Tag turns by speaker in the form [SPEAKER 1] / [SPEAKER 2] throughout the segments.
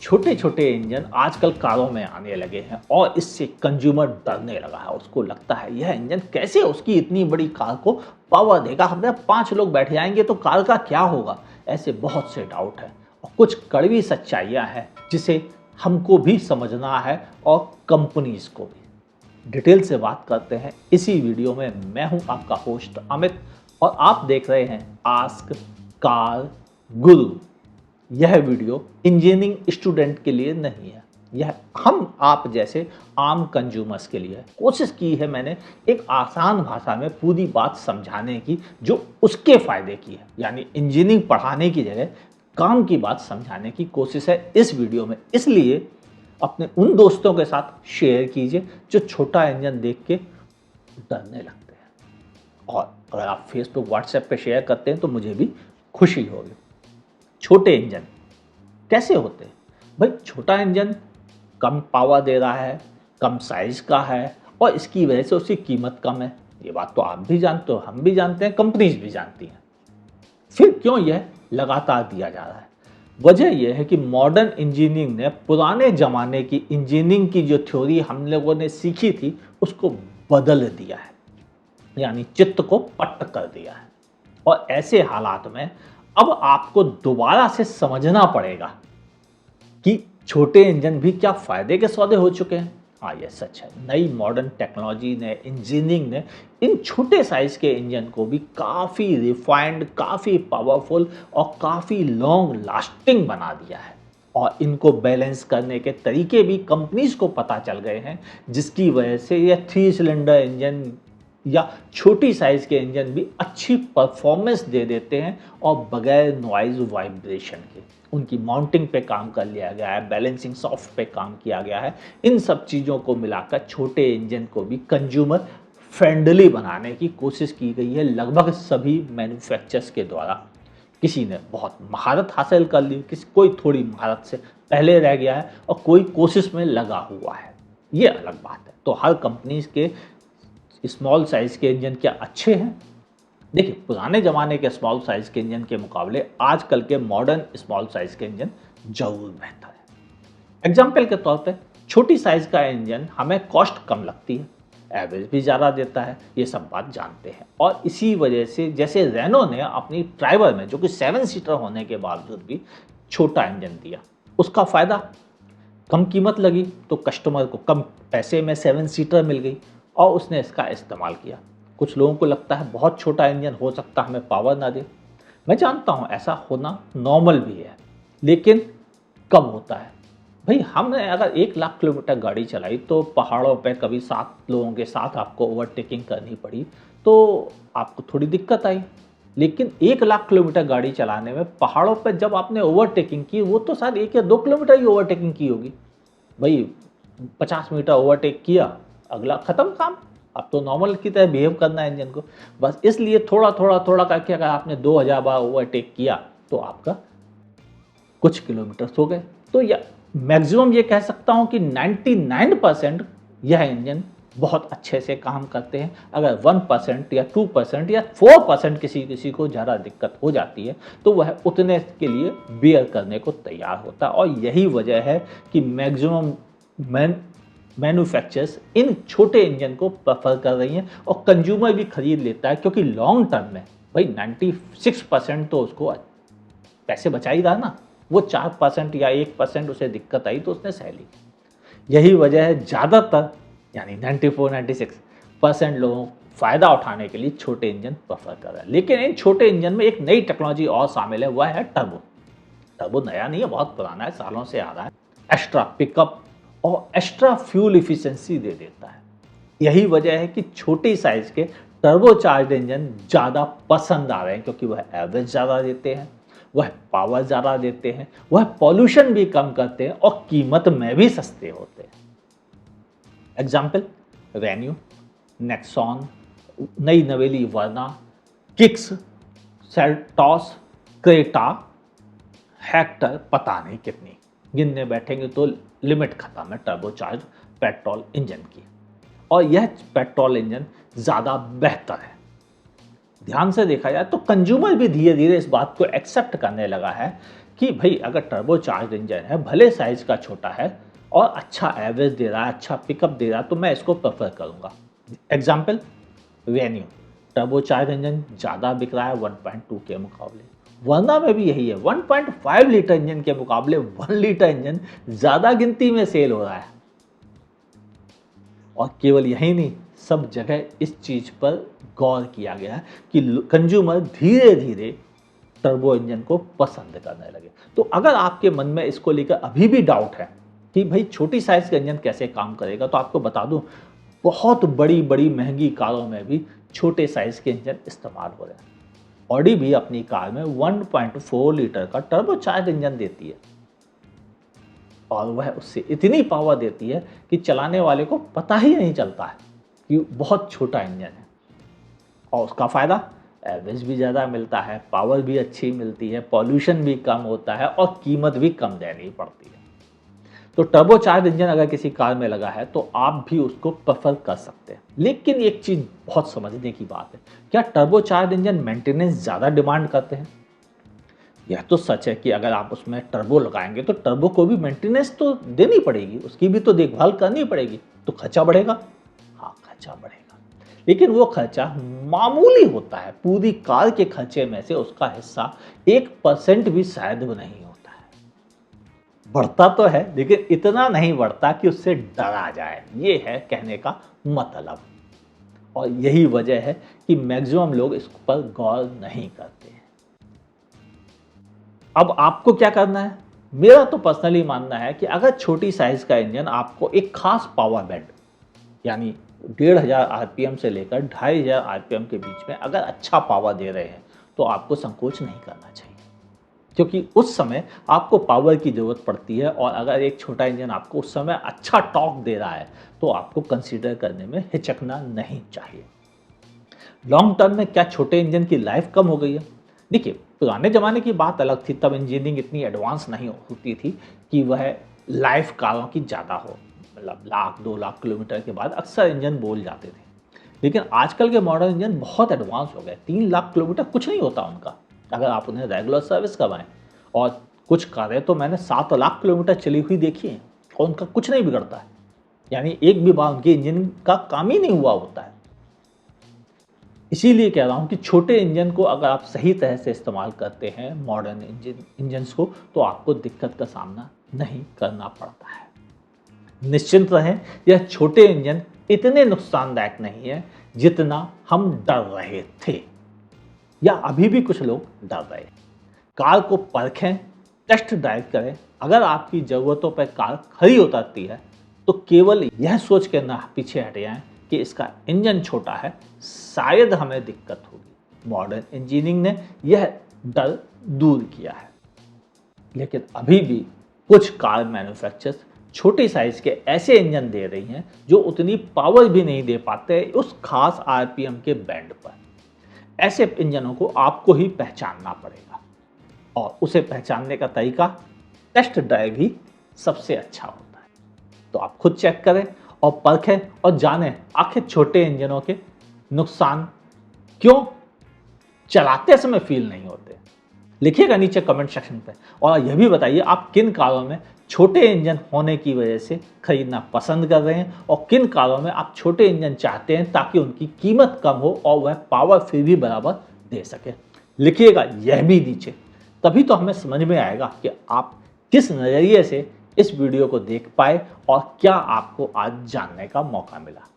[SPEAKER 1] छोटे छोटे इंजन आजकल कारों में आने लगे हैं और इससे कंज्यूमर डरने लगा है। उसको लगता है यह इंजन कैसे उसकी इतनी बड़ी कार को पावर देगा, हमने 5 लोग बैठ जाएंगे तो कार का क्या होगा। ऐसे बहुत से डाउट हैं और कुछ कड़वी सच्चाइयां हैं जिसे हमको भी समझना है और कंपनीज को भी। डिटेल से बात करते हैं इसी वीडियो में। मैं हूं आपका होस्ट अमित और आप देख रहे हैं आस्क कार गुरु। यह वीडियो इंजीनियरिंग स्टूडेंट के लिए नहीं है, यह हम आप जैसे आम कंज्यूमर्स के लिए है। कोशिश की है मैंने एक आसान भाषा में पूरी बात समझाने की जो उसके फायदे की है, यानी इंजीनियरिंग पढ़ाने की जगह काम की बात समझाने की कोशिश है इस वीडियो में। इसलिए अपने उन दोस्तों के साथ शेयर कीजिए जो छोटा इंजन देख के डरने लगते हैं, और अगर आप फेसबुक व्हाट्सएप पे शेयर करते हैं तो मुझे भी खुशी होगी। छोटे इंजन कैसे होते हैं भाई? छोटा इंजन कम पावर दे रहा है, कम साइज का है और इसकी वजह से उसकी कीमत कम है। ये बात तो आप भी जानते हो, हम भी जानते हैं, कंपनीज भी जानती हैं। फिर क्यों यह लगातार दिया जा रहा है? वजह यह है कि मॉडर्न इंजीनियरिंग ने पुराने ज़माने की इंजीनियरिंग की जो थ्योरी हम लोगों ने सीखी थी उसको बदल दिया है, यानी चित्त को पट्ट कर दिया है। और ऐसे हालात में अब आपको दोबारा से समझना पड़ेगा कि छोटे इंजन भी क्या फायदे के सौदे हो चुके हैं। हाँ, ये सच है। नई मॉडर्न टेक्नोलॉजी ने, इंजीनियरिंग ने इन छोटे साइज के इंजन को भी काफ़ी रिफाइंड, काफ़ी पावरफुल और काफ़ी लॉन्ग लास्टिंग बना दिया है। और इनको बैलेंस करने के तरीके भी कंपनीज को पता चल गए हैं, जिसकी वजह से ये 3 सिलेंडर इंजन या छोटी साइज के इंजन भी अच्छी परफॉर्मेंस दे देते हैं और बगैर नॉइज वाइब्रेशन के। उनकी माउंटिंग पे काम कर लिया गया है, बैलेंसिंग सॉफ्ट पे काम किया गया है। इन सब चीज़ों को मिलाकर छोटे इंजन को भी कंज्यूमर फ्रेंडली बनाने की कोशिश की गई है लगभग सभी मैन्युफैक्चरर्स के द्वारा। किसी ने बहुत महारत हासिल कर ली, कोई थोड़ी महारत से पहले रह गया है और कोई कोशिश में लगा हुआ है, ये अलग बात है। तो हर कंपनीज के स्मॉल साइज के इंजन क्या अच्छे हैं? देखिए, पुराने ज़माने के स्मॉल साइज के इंजन के मुकाबले आजकल के मॉडर्न स्मॉल साइज के इंजन जरूर बेहतर है। एग्जाम्पल के तौर पे छोटी साइज का इंजन हमें कॉस्ट कम लगती है, एवरेज भी ज़्यादा देता है, ये सब बात जानते हैं। और इसी वजह से जैसे रेनो ने अपनी ट्राइबर में, जो कि 7 सीटर होने के बावजूद भी छोटा इंजन दिया, उसका फ़ायदा कम कीमत लगी तो कस्टमर को कम पैसे में 7 सीटर मिल गई और उसने इसका इस्तेमाल किया। कुछ लोगों को लगता है बहुत छोटा इंजन हो सकता है हमें पावर ना दे। मैं जानता हूँ ऐसा होना नॉर्मल भी है, लेकिन कब होता है भाई? हमने अगर 1 लाख किलोमीटर गाड़ी चलाई तो पहाड़ों पे कभी 7 लोगों के साथ आपको ओवरटेकिंग करनी पड़ी तो आपको थोड़ी दिक्कत आई। लेकिन 1 लाख किलोमीटर गाड़ी चलाने में पहाड़ों पर जब आपने ओवरटेकिंग की, वो तो शायद 1 या 2 किलोमीटर ही ओवरटेकिंग की होगी भाई। 50 मीटर ओवरटेक किया, अगला खत्म काम। अब तो नॉर्मल की तरह बिहेव करना है इंजन को, बस इसलिए थोड़ा थोड़ा थोड़ा करके अगर आपने 2000 बार ओवरटेक किया तो आपका कुछ किलोमीटर हो गए। तो या मैक्सिमम ये कह सकता हूँ कि 99% यह इंजन बहुत अच्छे से काम करते हैं। अगर 1% या 2% या 4% किसी को ज़्यादा दिक्कत हो जाती है तो वह उतने के लिए बियर करने को तैयार होता है। और यही वजह है कि मैक्सिमम मैन्युफैक्चरर्स इन छोटे इंजन को प्रेफर कर रही हैं और कंज्यूमर भी खरीद लेता है, क्योंकि लॉन्ग टर्म में भाई 96% तो उसको पैसे बचा ही रहा ना। वो 4% या 1% उसे दिक्कत आई तो उसने सह ली। यही वजह है ज़्यादातर, यानी 94-96% लोगों फ़ायदा उठाने के लिए छोटे इंजन प्रेफर कर रहे हैं। लेकिन इन छोटे इंजन में एक नई टेक्नोलॉजी और शामिल है, वह है टर्बो। टर्बो नया नहीं है, बहुत पुराना है, सालों से आ रहा है। एक्स्ट्रा पिकअप और एक्स्ट्रा फ्यूल इफिशिएंसी दे देता है। यही वजह है कि छोटी साइज के टर्बोचार्ज्ड इंजन ज़्यादा पसंद आ रहे हैं, क्योंकि वह एवरेज ज़्यादा देते हैं, वह पावर ज़्यादा देते हैं, वह पॉल्यूशन भी कम करते हैं और कीमत में भी सस्ते होते हैं। एग्जाम्पल वेन्यू, नेक्सॉन, नई नवेली वर्ना, किक्स, सेल्टॉस, क्रेटा, हेक्टर, पता नहीं कितनी, गिनने बैठेंगे तो लिमिट खत्म है टर्बोचार्ज पेट्रोल इंजन की। और यह पेट्रोल इंजन ज़्यादा बेहतर है। ध्यान से देखा जाए तो कंज्यूमर भी धीरे धीरे इस बात को एक्सेप्ट करने लगा है कि भाई अगर टर्बो चार्ज इंजन है, भले साइज का छोटा है और अच्छा एवरेज दे रहा है, अच्छा पिकअप दे रहा है, तो मैं इसको प्रेफर करूँगा। Example venue, turbo charge engine ज़्यादा बिक रहा है 1.2 के मुकाबले, वरना में भी यही है 1.5 लीटर इंजन के मुकाबले 1 लीटर इंजन ज़्यादा गिनती में सेल हो रहा है। और केवल यही नहीं, सब जगह इस चीज़ पर गौर किया गया है कि कंज्यूमर धीरे धीरे टर्बो इंजन को पसंद करने लगे। तो अगर आपके मन में इसको लेकर अभी भी डाउट है कि भाई छोटी साइज़ का इंजन कैसे काम करेगा, तो आपको बता दूं, बहुत बड़ी बड़ी महंगी कारों में भी छोटे साइज़ के इंजन इस्तेमाल हो रहे हैं। ऑडी भी अपनी कार में 1.4 लीटर का टर्बो चार्ज इंजन देती है और वह उससे इतनी पावर देती है कि चलाने वाले को पता ही नहीं चलता है कि बहुत छोटा इंजन है। और उसका फ़ायदा, एवरेज भी ज़्यादा मिलता है, पावर भी अच्छी मिलती है, पॉल्यूशन भी कम होता है और कीमत भी कम देनी पड़ती है। तो टर्बो चार्ज इंजन अगर किसी कार में लगा है तो आप भी उसको प्रेफर कर सकते हैं। लेकिन एक चीज़ बहुत समझने की बात है, क्या टर्बो चार्ज इंजन मेंटेनेंस ज़्यादा डिमांड करते हैं? यह तो सच है कि अगर आप उसमें टर्बो लगाएंगे तो टर्बो को भी मेंटेनेंस तो देनी पड़ेगी, उसकी भी तो देखभाल करनी पड़ेगी, तो खर्चा बढ़ेगा। हाँ, खर्चा बढ़ेगा, लेकिन वो खर्चा मामूली होता है। पूरी कार के खर्चे में से उसका हिस्सा 1% भी शायद वो नहीं होता है। बढ़ता तो है लेकिन इतना नहीं बढ़ता कि उससे डरा जाए, ये है कहने का मतलब। और यही वजह है कि मैक्सिमम लोग इस पर गौर नहीं करते हैं। अब आपको क्या करना है? मेरा तो पर्सनली मानना है कि अगर छोटी साइज का इंजन आपको एक खास पावर बैंड, यानी 1500 आरपीएम से लेकर 2500 आरपीएम के बीच में अगर अच्छा पावर दे रहे हैं, तो आपको संकोच नहीं करना चाहिए, क्योंकि उस समय आपको पावर की ज़रूरत पड़ती है। और अगर एक छोटा इंजन आपको उस समय अच्छा टॉर्क दे रहा है तो आपको कंसीडर करने में हिचकना नहीं चाहिए। लॉन्ग टर्म में क्या छोटे इंजन की लाइफ कम हो गई है? देखिए, पुराने ज़माने की बात अलग थी, तब इंजीनियरिंग इतनी एडवांस नहीं होती थी कि वह लाइफ कारों की ज़्यादा हो, मतलब 1,00,000-2,00,000 किलोमीटर के बाद अक्सर इंजन बोल जाते थे। लेकिन आजकल के मॉडर्न इंजन बहुत एडवांस हो गए, 3,00,000 किलोमीटर कुछ नहीं होता उनका, अगर आप उन्हें रेगुलर सर्विस करवाएं। और कुछ कारें तो मैंने 7,00,000 किलोमीटर चली हुई देखी हैं और उनका कुछ नहीं बिगड़ता है, यानी एक भी बार उनके इंजन का काम ही नहीं हुआ होता है। इसीलिए कह रहा हूँ कि छोटे इंजन को अगर आप सही तरह से इस्तेमाल करते हैं, मॉडर्न इंजन्स को, तो आपको दिक्कत का सामना नहीं करना पड़ता है। निश्चिंत रहें, यह छोटे इंजन इतने नुकसानदायक नहीं है जितना हम डर रहे थे, या अभी भी कुछ लोग डर रहे हैं। कार को परखें, टेस्ट ड्राइव करें। अगर आपकी ज़रूरतों पर कार खरी उतरती है तो केवल यह सोच कर ना पीछे हट जाएं कि इसका इंजन छोटा है, शायद हमें दिक्कत होगी। मॉडर्न इंजीनियरिंग ने यह डर दूर किया है। लेकिन अभी भी कुछ कार मैन्युफैक्चरर्स छोटी साइज के ऐसे इंजन दे रही हैं जो उतनी पावर भी नहीं दे पाते उस खास आरपीएम के बैंड पर। ऐसे इंजनों को आपको ही पहचानना पड़ेगा, और उसे पहचानने का तरीका टेस्ट ड्राइव ही सबसे अच्छा होता है। तो आप खुद चेक करें और परखें और जानें आखिर छोटे इंजनों के नुकसान क्यों चलाते समय फील नहीं होते। लिखिएगा नीचे कमेंट सेक्शन पे, और यह भी बताइए आप किन कारों में छोटे इंजन होने की वजह से खरीदना पसंद कर रहे हैं और किन कारों में आप छोटे इंजन चाहते हैं ताकि उनकी कीमत कम हो और वह पावर फिर भी बराबर दे सके। लिखिएगा यह भी नीचे, तभी तो हमें समझ में आएगा कि आप किस नज़रिए से इस वीडियो को देख पाए और क्या आपको आज जानने का मौका मिला।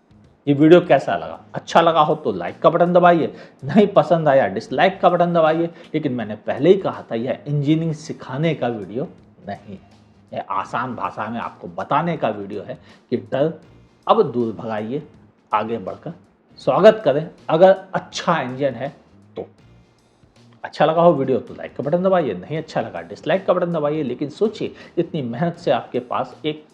[SPEAKER 1] ये वीडियो कैसा लगा? अच्छा लगा हो तो लाइक का बटन दबाइए, नहीं पसंद आया डिसलाइक का बटन दबाइए। लेकिन मैंने पहले ही कहा था, यह इंजीनियरिंग सिखाने का वीडियो नहीं है, यह आसान भाषा में आपको बताने का वीडियो है कि डर अब दूर भगाइए, आगे बढ़कर स्वागत करें। अगर अच्छा इंजन है तो अच्छा लगा हो वीडियो तो लाइक का बटन दबाइए, नहीं अच्छा लगा डिसलाइक का बटन दबाइए। लेकिन सोचिए, इतनी मेहनत से आपके पास एक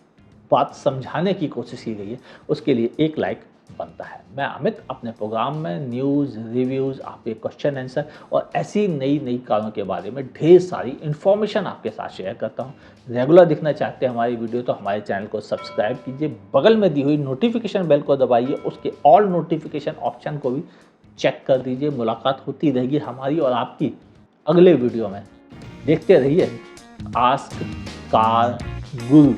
[SPEAKER 1] बात समझाने की कोशिश की गई है, उसके लिए एक लाइक बनता है। मैं अमित अपने प्रोग्राम में न्यूज़, रिव्यूज़, आपके क्वेश्चन आंसर और ऐसी नई नई कारों के बारे में ढेर सारी इन्फॉर्मेशन आपके साथ शेयर करता हूँ। रेगुलर दिखना चाहते हैं हमारी वीडियो तो हमारे चैनल को सब्सक्राइब कीजिए, बगल में दी हुई नोटिफिकेशन बेल को दबाइए, उसके ऑल नोटिफिकेशन ऑप्शन को भी चेक कर दीजिए। मुलाकात होती रहेगी हमारी और आपकी अगले वीडियो में। देखते रहिए आस्क कार गुरु।